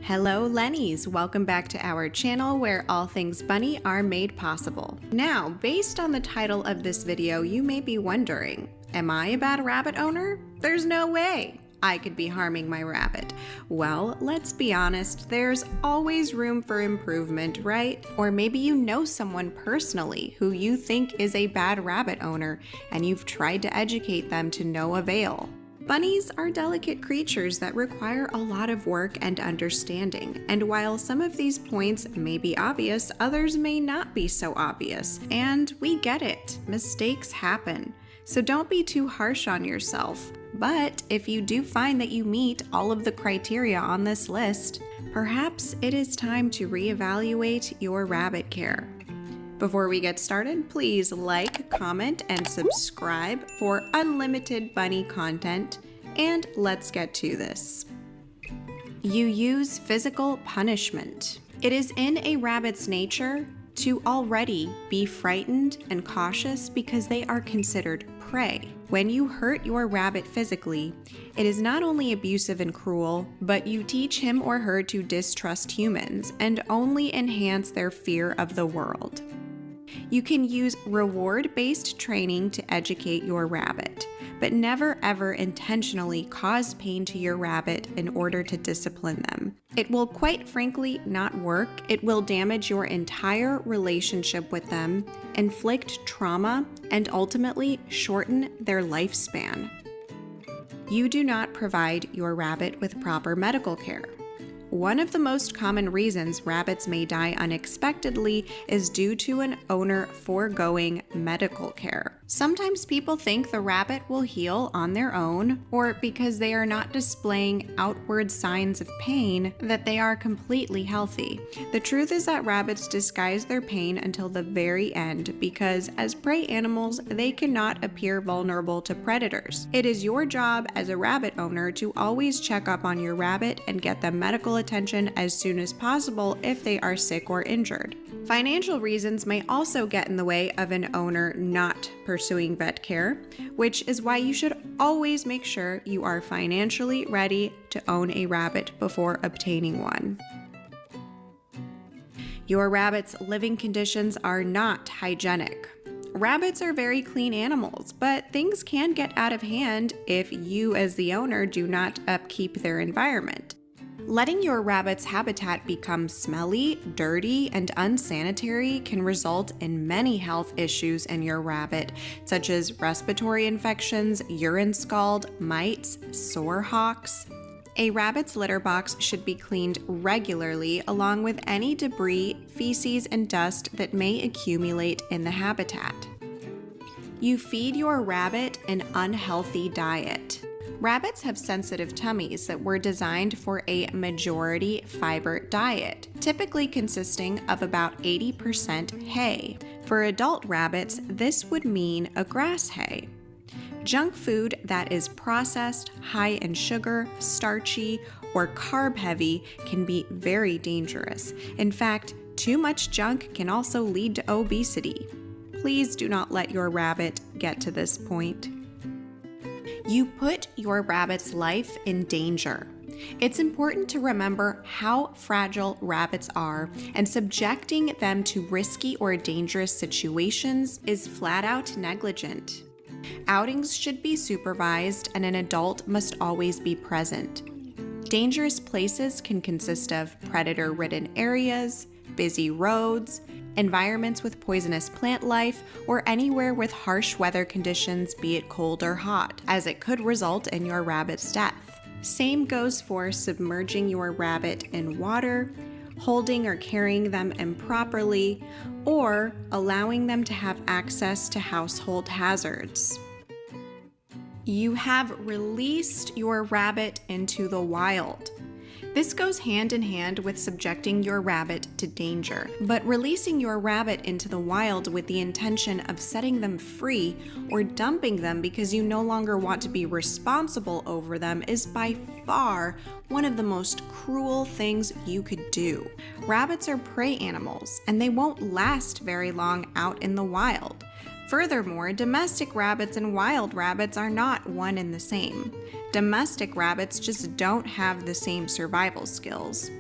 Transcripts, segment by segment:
Hello Lennies, welcome back to our channel where all things bunny are made possible. Now, based on the title of this video, you may be wondering, am I a bad rabbit owner? There's no way I could be harming my rabbit. Well, let's be honest, there's always room for improvement, right? Or maybe you know someone personally who you think is a bad rabbit owner and you've tried to educate them to no avail. Bunnies are delicate creatures that require a lot of work and understanding, and while some of these points may be obvious, others may not be so obvious. And we get it, mistakes happen. So don't be too harsh on yourself. But if you do find that you meet all of the criteria on this list, perhaps it is time to reevaluate your rabbit care. Before we get started, please like, comment, and subscribe for unlimited bunny content, and let's get to this. You use physical punishment. It is in a rabbit's nature to already be frightened and cautious because they are considered prey. When you hurt your rabbit physically, it is not only abusive and cruel, but you teach him or her to distrust humans and only enhance their fear of the world. You can use reward-based training to educate your rabbit, but never ever intentionally cause pain to your rabbit in order to discipline them. It will quite frankly not work. It will damage your entire relationship with them, inflict trauma, and ultimately shorten their lifespan. You do not provide your rabbit with proper medical care. One of the most common reasons rabbits may die unexpectedly is due to an owner foregoing medical care. Sometimes people think the rabbit will heal on their own, or because they are not displaying outward signs of pain, that they are completely healthy. The truth is that rabbits disguise their pain until the very end because, as prey animals, they cannot appear vulnerable to predators. It is your job as a rabbit owner to always check up on your rabbit and get them medical attention as soon as possible if they are sick or injured. Financial reasons may also get in the way of an owner not pursuing vet care, which is why you should always make sure you are financially ready to own a rabbit before obtaining one. Your rabbit's living conditions are not hygienic. Rabbits are very clean animals, but things can get out of hand if you as the owner do not upkeep their environment. Letting your rabbit's habitat become smelly, dirty, and unsanitary can result in many health issues in your rabbit, such as respiratory infections, urine scald, mites, sore hocks. A rabbit's litter box should be cleaned regularly along with any debris, feces, and dust that may accumulate in the habitat. You feed your rabbit an unhealthy diet. Rabbits have sensitive tummies that were designed for a majority fiber diet, typically consisting of about 80% hay. For adult rabbits, this would mean a grass hay. Junk food that is processed, high in sugar, starchy, or carb heavy can be very dangerous. In fact, too much junk can also lead to obesity. Please do not let your rabbit get to this point. You put your rabbit's life in danger. It's important to remember how fragile rabbits are, and subjecting them to risky or dangerous situations is flat out negligent. Outings should be supervised, and an adult must always be present. Dangerous places can consist of predator-ridden areas, busy roads, environments with poisonous plant life, or anywhere with harsh weather conditions, be it cold or hot, as it could result in your rabbit's death. Same goes for submerging your rabbit in water, holding or carrying them improperly, or allowing them to have access to household hazards. You have released your rabbit into the wild. This goes hand in hand with subjecting your rabbit to danger, but releasing your rabbit into the wild with the intention of setting them free or dumping them because you no longer want to be responsible over them is by far one of the most cruel things you could do. Rabbits are prey animals, and they won't last very long out in the wild. Furthermore, domestic rabbits and wild rabbits are not one and the same. Domestic rabbits just don't have the same survival skills.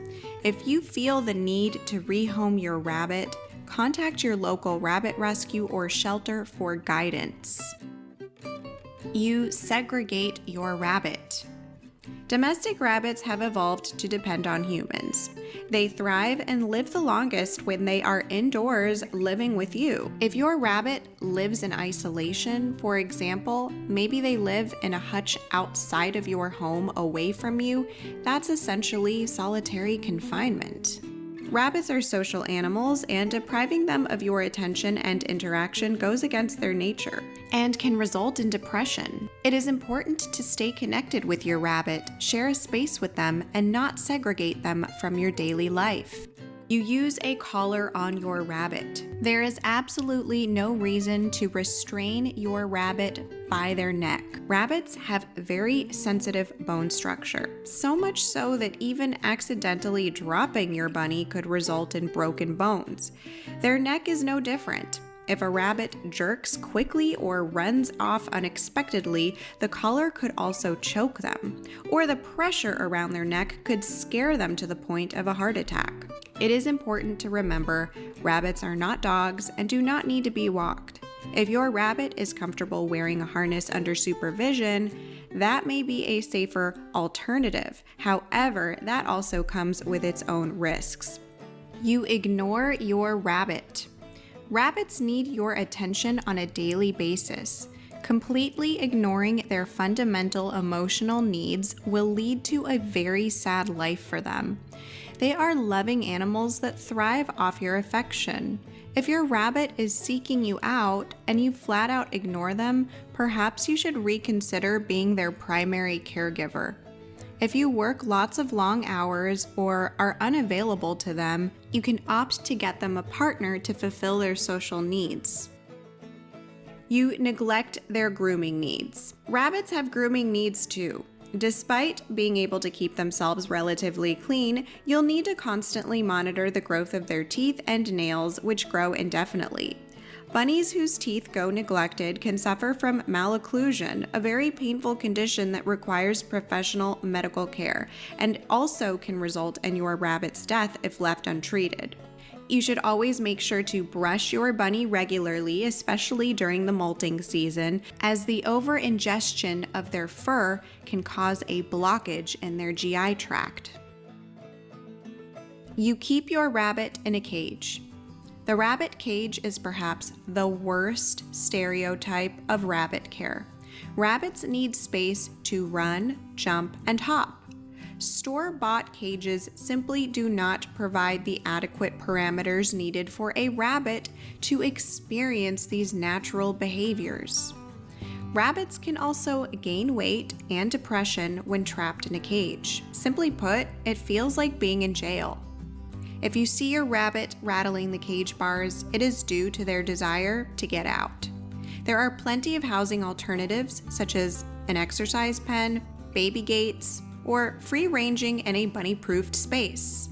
If you feel the need to rehome your rabbit, contact your local rabbit rescue or shelter for guidance. You segregate your rabbit. Domestic rabbits have evolved to depend on humans. They thrive and live the longest when they are indoors living with you. If your rabbit lives in isolation, for example, maybe they live in a hutch outside of your home away from you, that's essentially solitary confinement. Rabbits are social animals, and depriving them of your attention and interaction goes against their nature and can result in depression. It is important to stay connected with your rabbit, share a space with them, and not segregate them from your daily life. You use a collar on your rabbit. There is absolutely no reason to restrain your rabbit by their neck. Rabbits have very sensitive bone structure, so much so that even accidentally dropping your bunny could result in broken bones. Their neck is no different. If a rabbit jerks quickly or runs off unexpectedly, the collar could also choke them, or the pressure around their neck could scare them to the point of a heart attack. It is important to remember rabbits are not dogs and do not need to be walked. If your rabbit is comfortable wearing a harness under supervision, that may be a safer alternative. However, that also comes with its own risks. You ignore your rabbit. Rabbits need your attention on a daily basis. Completely ignoring their fundamental emotional needs will lead to a very sad life for them. They are loving animals that thrive off your affection. If your rabbit is seeking you out and you flat out ignore them, perhaps you should reconsider being their primary caregiver. If you work lots of long hours or are unavailable to them, you can opt to get them a partner to fulfill their social needs. You neglect their grooming needs. Rabbits have grooming needs too. Despite being able to keep themselves relatively clean, you'll need to constantly monitor the growth of their teeth and nails, which grow indefinitely. Bunnies whose teeth go neglected can suffer from malocclusion, a very painful condition that requires professional medical care, and also can result in your rabbit's death if left untreated. You should always make sure to brush your bunny regularly, especially during the molting season, as the over-ingestion of their fur can cause a blockage in their GI tract. You keep your rabbit in a cage. The rabbit cage is perhaps the worst stereotype of rabbit care. Rabbits need space to run, jump, and hop. Store-bought cages simply do not provide the adequate parameters needed for a rabbit to experience these natural behaviors. Rabbits can also gain weight and depression when trapped in a cage. Simply put, it feels like being in jail. If you see your rabbit rattling the cage bars, it is due to their desire to get out. There are plenty of housing alternatives, such as an exercise pen, baby gates, or free-ranging in a bunny-proofed space.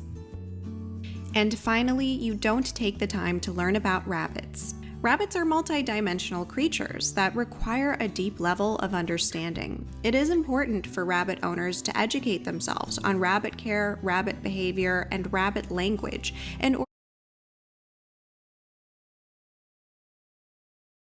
And finally, you don't take the time to learn about rabbits. Rabbits are multidimensional creatures that require a deep level of understanding. It is important for rabbit owners to educate themselves on rabbit care, rabbit behavior, and rabbit language in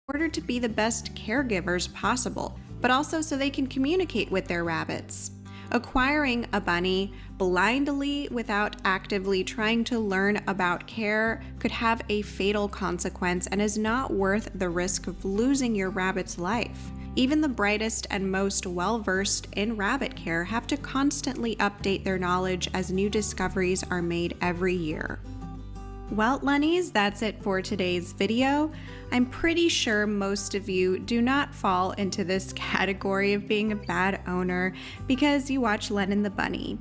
order to be the best caregivers possible, but also so they can communicate with their rabbits. Acquiring a bunny blindly without actively trying to learn about care could have a fatal consequence and is not worth the risk of losing your rabbit's life. Even the brightest and most well-versed in rabbit care have to constantly update their knowledge as new discoveries are made every year. Well, Lennies, that's it for today's video. I'm pretty sure most of you do not fall into this category of being a bad owner because you watch Len and the Bunny.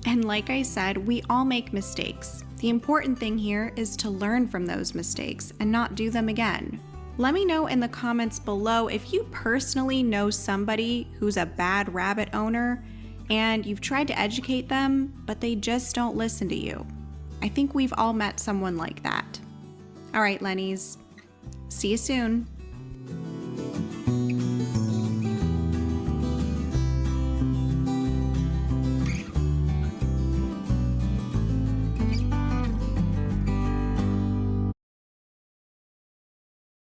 And like I said, we all make mistakes. The important thing here is to learn from those mistakes and not do them again. Let me know in the comments below if you personally know somebody who's a bad rabbit owner and you've tried to educate them, but they just don't listen to you. I think we've all met someone like that. All right, Lennies. See you soon.